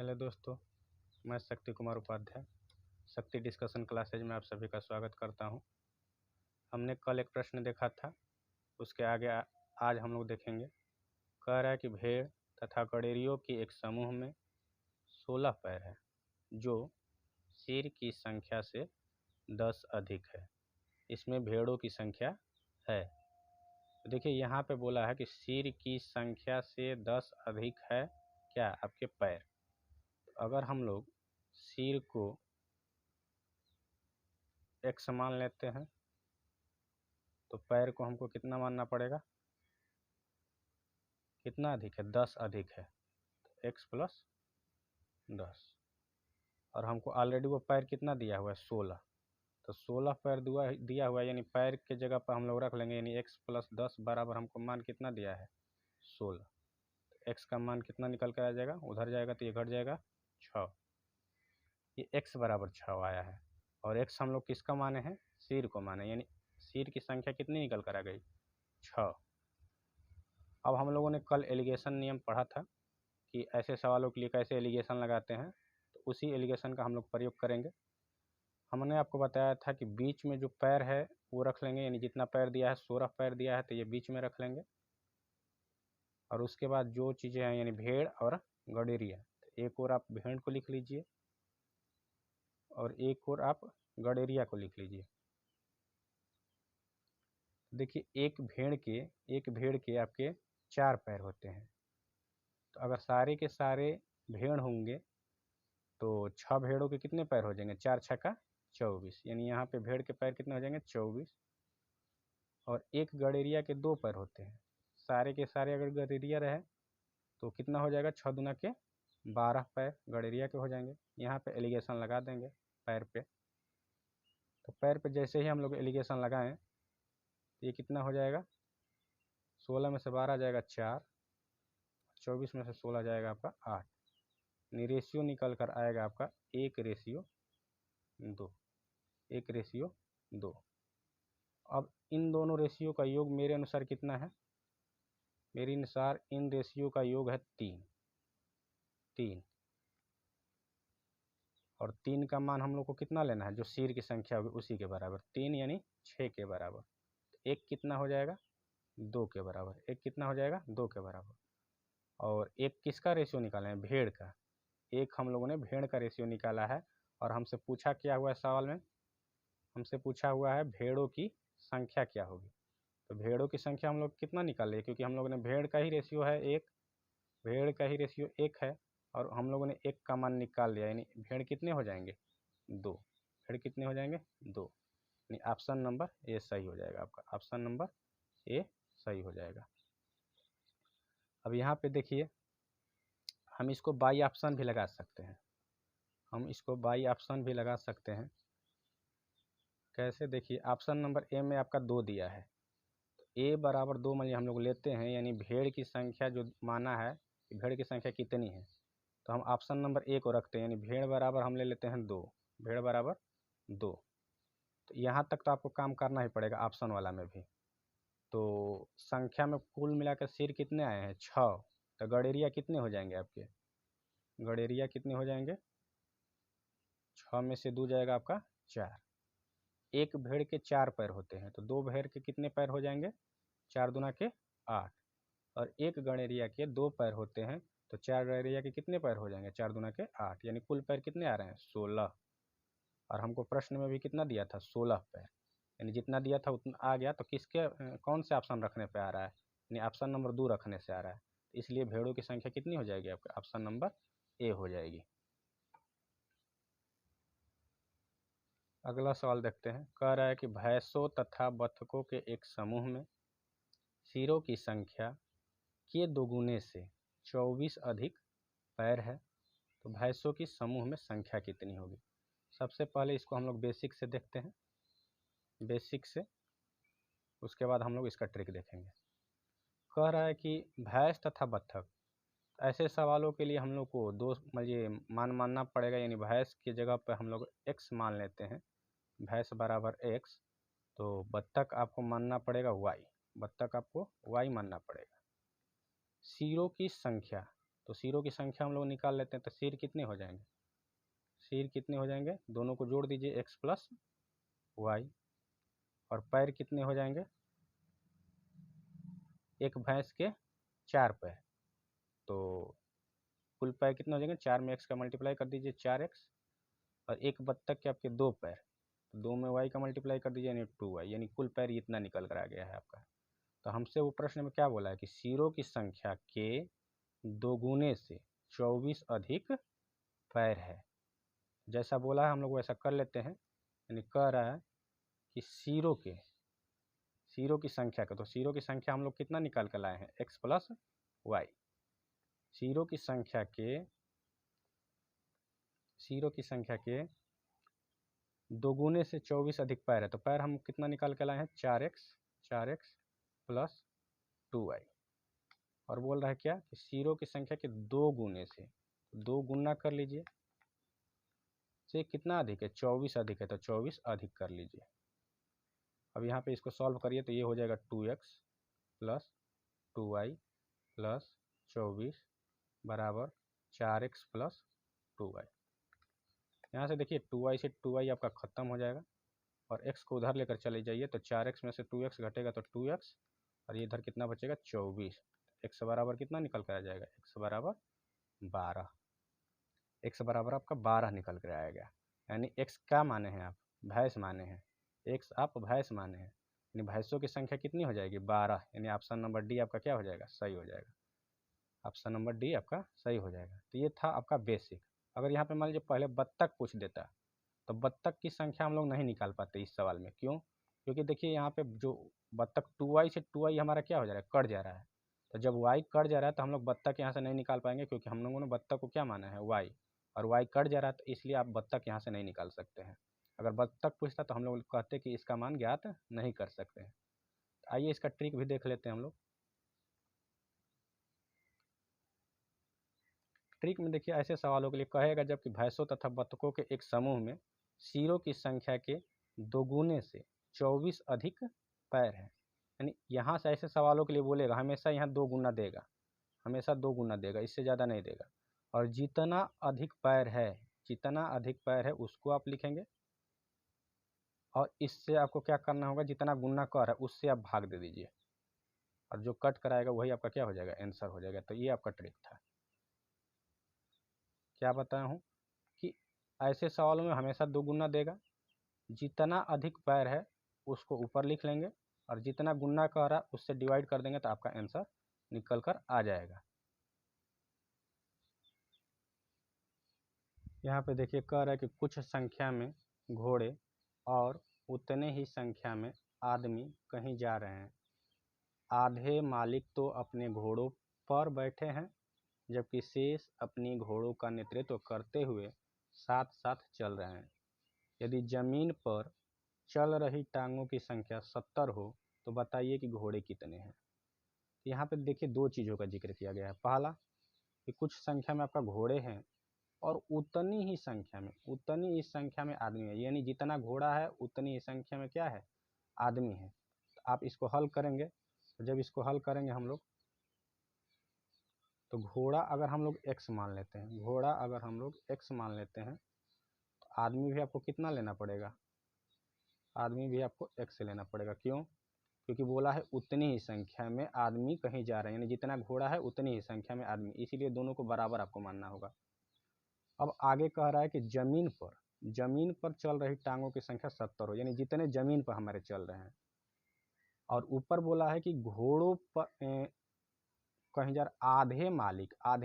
Hello दोस्तों, मैं शक्ति कुमार उपाध्याय शक्ति डिस्कशन क्लासेज में आप सभी का स्वागत करता हूं। हमने कल एक प्रश्न देखा था, उसके आगे आज हम लोग देखेंगे। कह रहा है कि भेड़ तथा गडेरियों की एक समूह में 16 पैर है जो सिर की संख्या से 10 अधिक है। इसमें भेड़ों की संख्या है। तो देखिए यहाँ पे बोला है कि सिर की संख्या से 10 अधिक है क्या आपके पैर। अगर हम लोग सिर को x मान लेते हैं तो पैर को हमको कितना मानना पड़ेगा, कितना अधिक है, 10 अधिक है, तो x प्लस 10। और हमको ऑलरेडी वो पैर कितना दिया हुआ है, 16। तो 16 पैर दिया हुआ है, यानी पैर के जगह पर हम लोग रख लेंगे, यानी x प्लस 10 बराबर हमको मान कितना दिया है, 16। तो x का मान कितना निकल कर आ जाएगा, उधर जाएगा तो ये घट जाएगा 6। ये x बराबर 6 आया है। और x हम लोग किसका माने हैं, सिर को माने, यानी सिर की संख्या कितनी निकल कर आ गई, 6। अब हम लोगों ने कल एलिगेशन नियम पढ़ा था कि ऐसे सवालों के लिए कैसे एलिगेशन लगाते हैं, तो उसी एलिगेशन का हम लोग प्रयोग करेंगे। हमने आपको बताया था कि बीच में जो पैर है वो रख लेंगे, यानी जितना पैर दिया है 16 पैर दिया है तो ये बीच में रख लेंगे। और उसके बाद जो चीज़ें हैं यानी भेड़ और गडेरिया, तो एक और आप भेड़ को लिख लीजिए और एक और आप गडेरिया को लिख लीजिए। देखिए एक भेड़ के आपके 4 पैर होते हैं। तो अगर सारे के सारे भेड़ होंगे तो 6 भेड़ों के कितने पैर हो जाएंगे, 4 छक्का 24, यानी यहाँ पे भेड़ के पैर कितने हो जाएंगे, 24। और एक गडेरिया के 2 पैर होते हैं। सारे के सारे अगर गडेरिया रहे तो कितना हो जाएगा, 6 दूना के 12 पैर गडेरिया के हो जाएंगे। यहाँ पे एलिगेशन लगा देंगे पैर पे। तो पैर पे जैसे ही हम लोग एलिगेशन लगाएं तो ये कितना हो जाएगा, 16 में से 12 जाएगा 4, 24 में से 16 जाएगा आपका 8। रेशियो निकल कर आएगा आपका 1:2, 1:2। अब इन दोनों रेशियो का योग मेरे अनुसार कितना है, मेरे अनुसार इन रेशियो का योग है 3। और 3 का मान हम लोग को कितना लेना है, जो सिर की संख्या होगी उसी के बराबर, 3 यानी 6 के बराबर। एक कितना हो जाएगा, 2 के बराबर। एक कितना हो जाएगा, 2 के बराबर। और एक किसका रेशियो निकाले हैं, भेड़ का। एक हम लोगों ने भेड़ का रेशियो निकाला है। और हमसे पूछा क्या हुआ है सवाल में, हमसे पूछा हुआ है भेड़ों की संख्या क्या होगी। तो भेड़ों की संख्या हम लोग कितना निकाले, क्योंकि हम लोगों ने भेड़ का ही रेशियो है 1, भेड़ का ही रेशियो 1 है। और हम लोगों ने 1 का मान निकाल लिया, यानी भेड़ कितने हो जाएंगे, 2। भेड़ कितने हो जाएंगे, 2। यानी ऑप्शन नंबर ए सही हो जाएगा आपका, ऑप्शन नंबर ए सही हो जाएगा। अब यहाँ पे देखिए हम इसको बाई ऑप्शन भी लगा सकते हैं, हम इसको बाई ऑप्शन भी लगा सकते हैं। कैसे, देखिए ऑप्शन नंबर ए में आपका 2 दिया है, तो ए बराबर 2 मान हम लोग लेते हैं, यानी भेड़ की संख्या जो माना है कि भेड़ की संख्या कितनी है, तो हम ऑप्शन नंबर ए को रखते हैं, यानी भेड़ बराबर हम ले लेते हैं 2, भेड़ बराबर 2। तो यहाँ तक तो आपको काम करना ही पड़ेगा ऑप्शन वाला में भी। तो संख्या में कुल मिलाकर सिर कितने आए हैं, 6। तो गडेरिया कितने हो जाएंगे आपके, गडेरिया कितने हो जाएंगे, 6 में से 2 जाएगा आपका 4। एक भेड़ के 4 पैर होते हैं, तो 2 भेड़ के कितने पैर हो जाएंगे, 4 दूना के 8। और एक गडेरिया के 2 पैर होते हैं, तो 4 गडेरिया के कितने पैर हो जाएंगे, 4 दूना के 8, यानी कुल पैर कितने आ रहे हैं, 16। और हमको प्रश्न में भी कितना दिया था, 16 पैर, यानी जितना दिया था उतना आ गया। तो किसके कौन से ऑप्शन रखने पे आ रहा है, यानी ऑप्शन नंबर 2 रखने से आ रहा है। इसलिए भेड़ों की संख्या कितनी हो जाएगी आपका, ऑप्शन नंबर ए हो जाएगी। अगला सवाल देखते हैं। कह रहा है कि भैंसों तथा बत्तखों के एक समूह में सिरों की संख्या के दोगुने से 24 अधिक पैर है, तो भैंसों की समूह में संख्या कितनी होगी। सबसे पहले इसको हम लोग बेसिक से देखते हैं, बेसिक से, उसके बाद हम लोग इसका ट्रिक देखेंगे। कह रहा है कि भैंस तथा बत्तख, ऐसे सवालों के लिए हम लोग को दो ये मान मानना पड़ेगा, यानी भैंस की जगह पर हम लोग x मान लेते हैं, भैंस बराबर x। तो बत्तख आपको मानना पड़ेगा y, बत्तख आपको y मानना पड़ेगा। सिरों की संख्या, तो सिरों की संख्या हम लोग निकाल लेते हैं। तो सिर कितने हो जाएंगे, सिर कितने हो जाएंगे, दोनों को जोड़ दीजिए x प्लस वाई। और पैर कितने हो जाएंगे, एक भैंस के 4 पैर, तो कुल पैर कितने हो जाएंगे, 4 में x का मल्टीप्लाई कर दीजिए 4x, और एक बत्तख के आपके 2 पैर, तो 2 में y का मल्टीप्लाई कर दीजिए यानी 2y, यानी कुल पैर इतना निकल कर आ गया है आपका। तो हमसे वो प्रश्न में क्या बोला है कि सिरों की संख्या के दोगुने से 24 अधिक पैर है। जैसा बोला है हम लोग वैसा कर लेते हैं। यानी कह रहा है कि सिरों की संख्या का, तो सिरों की संख्या हम लोग कितना निकाल कर लाए हैं, x प्लस वाई। सिरों की संख्या के दोगुने से 24 अधिक पैर है, तो पैर हम कितना निकाल के लाए हैं, 4x प्लस 2y। और बोल रहा है क्या कि सिरों की संख्या के 2 गुने से, 2 गुना कर लीजिए, से कितना अधिक है, 24 अधिक है, तो 24 अधिक कर लीजिए। अब यहाँ पे इसको सॉल्व करिए तो ये हो जाएगा 2x प्लस 2y प्लस 24 बराबर 4x प्लस 2y। यहाँ से देखिए 2y से 2y आपका ख़त्म हो जाएगा, और x को उधर लेकर चले जाइए तो 4x में से 2x घटेगा तो 2x, और ये इधर कितना बचेगा 24। x बराबर कितना निकल कर आ जाएगा, x बराबर 12, x बराबर आपका 12 निकल कर आएगा। यानी x क्या माने हैं आप, भैंस माने हैं, x आप भैंस माने हैं, यानी भैंसों की संख्या कितनी हो जाएगी 12, यानी ऑप्शन नंबर डी आपका क्या हो जाएगा, सही हो जाएगा। ऑप्शन नंबर डी आपका सही हो जाएगा। तो ये था आपका बेसिक। अगर यहाँ पे मान लीजिए पहले बत्तख पूछ देता तो बत्तख की संख्या हम लोग नहीं निकाल पाते इस सवाल में। क्यों, क्योंकि देखिए यहाँ पे जो बत्तख 2y से 2y हमारा क्या हो जा रहा है, कट जा रहा है। तो जब y कट जा रहा है तो हम लोग बत्तख यहाँ से नहीं निकाल पाएंगे, क्योंकि हम लोगों ने बत्तख को क्या माना है, y, और y कट जा रहा है, तो इसलिए आप बत्तख यहाँ से नहीं निकाल सकते हैं। अगर बत्तख पूछता तो हम लोग कहते कि इसका मान ज्ञात नहीं कर सकते हैं। आइए इसका ट्रिक भी देख लेते हैं हम लोग। ट्रिक में देखिए ऐसे सवालों के लिए कहेगा जबकि भैंसों तथा बत्तखों के एक समूह में सिरों की संख्या के दोगुने से 24 अधिक पैर है। यानी यहाँ से ऐसे सवालों के लिए बोलेगा हमेशा यहाँ 2 गुना देगा, हमेशा 2 गुना देगा, इससे ज़्यादा नहीं देगा। और जितना अधिक पैर है उसको आप लिखेंगे, और इससे आपको क्या करना होगा, जितना गुना कर है उससे आप भाग दे दीजिए, और जो कट कराएगा वही आपका क्या हो जाएगा, आंसर हो जाएगा। तो ये आपका ट्रिक था। क्या बताया हूँ कि ऐसे सवालों में हमेशा 2 गुना देगा, जितना अधिक पैर है उसको ऊपर लिख लेंगे, और जितना गुना कह रहा है उससे डिवाइड कर देंगे तो आपका आंसर निकल कर आ जाएगा। यहाँ पे देखिए कह रहा है कि कुछ संख्या में घोड़े और उतने ही संख्या में आदमी कहीं जा रहे हैं। आधे मालिक तो अपने घोड़ों पर बैठे हैं, जबकि शेष अपनी घोड़ों का नेतृत्व करते हुए साथ साथ चल रहे हैं। यदि जमीन पर चल रही टांगों की संख्या 70 हो तो बताइए कि घोड़े कितने हैं। यहाँ पे देखिए 2 चीज़ों का जिक्र किया गया है। पहला कि कुछ संख्या में आपका घोड़े हैं, और उतनी ही संख्या में आदमी है, यानी जितना घोड़ा है उतनी ही संख्या में क्या है, आदमी है। तो आप इसको हल करेंगे, तो जब इसको हल करेंगे हम लोग तो घोड़ा अगर हम लोग x मान लेते हैं, तो आदमी भी आपको कितना लेना पड़ेगा, आदमी भी आपको x लेना पड़ेगा। क्यों, क्योंकि बोला है उतनी ही संख्या में आदमी कहीं जा रहे हैं, यानी जितना घोड़ा है उतनी ही संख्या में आदमी, इसीलिए दोनों को बराबर आपको मानना होगा। अब आगे कह रहा है कि जमीन पर चल रही टांगों की संख्या 70 हो, यानी जितने जमीन पर हमारे चल रहे हैं। और ऊपर बोला है कि घोड़ों पर कहीं जा रहा, आधे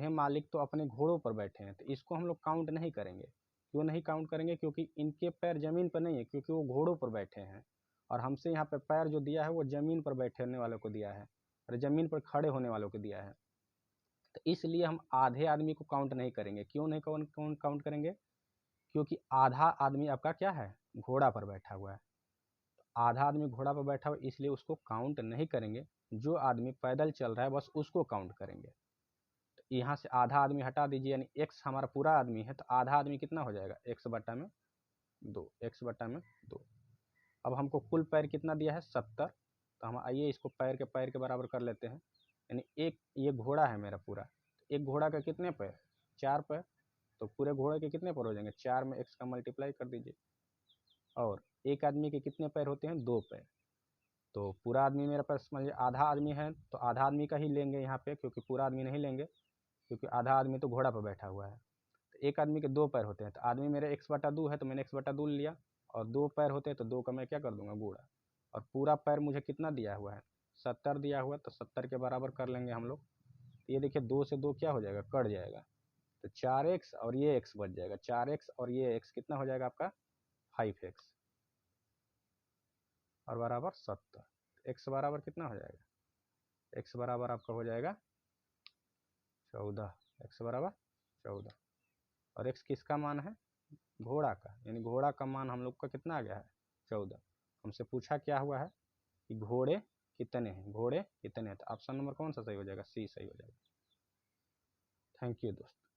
मालिक तो अपने घोड़ों पर बैठे हैं, तो इसको हम लोग काउंट नहीं करेंगे। क्यों नहीं काउंट करेंगे, क्योंकि इनके पैर जमीन पर नहीं है, क्योंकि वो घोड़ों पर बैठे हैं, और हमसे यहाँ पे पैर जो दिया है वो जमीन पर बैठने वालों को दिया है, और जमीन पर खड़े होने वालों को दिया है। तो इसलिए हम आधे आदमी को काउंट नहीं करेंगे। क्यों नहीं काउंट करेंगे, क्योंकि आधा आदमी आपका क्या है, घोड़ा पर बैठा हुआ है। आधा आदमी घोड़ा पर बैठा हुआ, इसलिए उसको काउंट नहीं करेंगे। जो आदमी पैदल चल रहा है बस उसको काउंट करेंगे। तो यहाँ से आधा आदमी हटा दीजिए, यानी x हमारा पूरा आदमी है, तो आधा आदमी कितना हो जाएगा, x बटा में 2। अब हमको कुल पैर कितना दिया है, 70। तो हम आइए इसको पैर के बराबर कर लेते हैं। यानी एक ये घोड़ा है मेरा पूरा, एक घोड़ा का कितने पैर, 4 पैर, तो पूरे घोड़े के कितने पैर हो जाएंगे, 4 में x का मल्टीप्लाई कर दीजिए। और एक आदमी के कितने पैर होते हैं, 2 पैर, तो पूरा आदमी मेरे पास मान लीजिए आधा आदमी है तो आधा आदमी का ही लेंगे यहाँ पे, क्योंकि पूरा आदमी नहीं लेंगे, क्योंकि आधा आदमी तो घोड़ा पर बैठा हुआ है। तो एक आदमी के 2 पैर होते हैं, तो आदमी मेरे x/2 है तो मैंने x/2 लिया, और 2 पैर होते हैं तो 2 का मैं क्या कर दूंगा, गुणा, और पूरा पैर मुझे कितना दिया हुआ है, 70 दिया हुआ, तो 70 के बराबर कर लेंगे हम लोग। तो ये देखिए 2 से 2 क्या हो जाएगा, कट जाएगा, तो 4x और ये x बच जाएगा, 4x और ये x कितना हो जाएगा आपका, 5x, और बराबर 70। x बराबर कितना हो जाएगा, x बराबर आपका हो जाएगा 14, x बराबर 14, और x किसका मान है, घोड़ा का, यानी घोड़ा का मान हम लोग का कितना आ गया है, 14। हमसे पूछा क्या हुआ है कि घोड़े कितने हैं, घोड़े कितने हैं, तो ऑप्शन नंबर कौन सा सही हो जाएगा, सी सही हो जाएगा। थैंक यू दोस्त।